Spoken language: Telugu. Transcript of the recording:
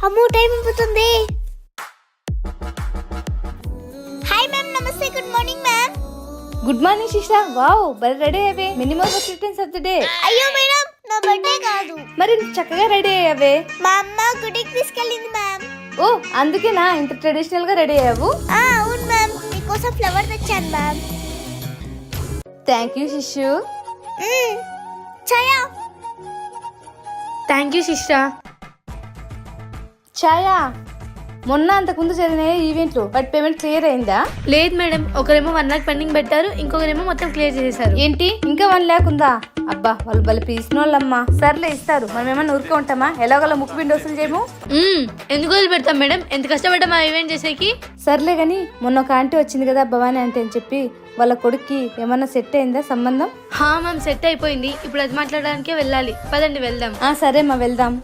అమ్మో టైం అయిపోతుంది. హాయ్ మ్యామ్, నమస్తే. Good morning ma'am. Good morning శిష్ట. వావ్, బలి రెడీ అయ్యవే. Minimum fifteens of the day. అయ్యో మేడం, నా బర్త్డే కాదు. మరి ఇంత చక్కగా రెడీ అయ్యావే. మా అమ్మ గుడికి తీసుకెళ్ళింది మ్యామ్. ఓ, అందుకేనా ఇంత ట్రెడిషనల్ గా రెడీ అయ్యావు? అవును మ్యామ్, మీకోసం ఫ్లవర్ తెచ్చాను మ్యామ్. థ్యాంక్ యూ శిష్యు. ఛాయా. థ్యాంక్ యూ శిష్ట. ఛాయా, మొన్న అంతకుముందు జరిగిన ఈవెంట్లు వాటి పేమెంట్ క్లియర్ అయిందా? లేదు మేడం, ఒకరేమో 1 lakh పెండింగ్ పెట్టారు, ఇంకొకరేమో మొత్తం క్లియర్ చేసేసారు. ఏంటి, ఇంకా 1 lakh ఉందా? అబ్బా, వాళ్ళు బలి పీసినోళ్ళమ్మా. సర్లే, ఇస్తారు. మనం ఏమన్నా ఊరుకో ఉంటామా? ఎలాగోలా ముక్కు పిండి వసూలు చేయము. ఎందుకు వదిలి పెడతాం మేడం? ఎంత కష్టపడ్డా మా ఈవెంట్ చేసేకి. సర్లే గాని, మొన్న ఒక ఆంటీ వచ్చింది కదా, భవానీ ఆంటీ అని చెప్పి, వాళ్ళ కొడుక్కి ఏమన్నా సెట్ అయిందా సంబంధం? మ్యామ్, సెట్ అయిపోయింది. ఇప్పుడు అది మాట్లాడడానికే వెళ్ళాలి. పదండి వెళ్దాం. సరే మా, వెళ్దాం.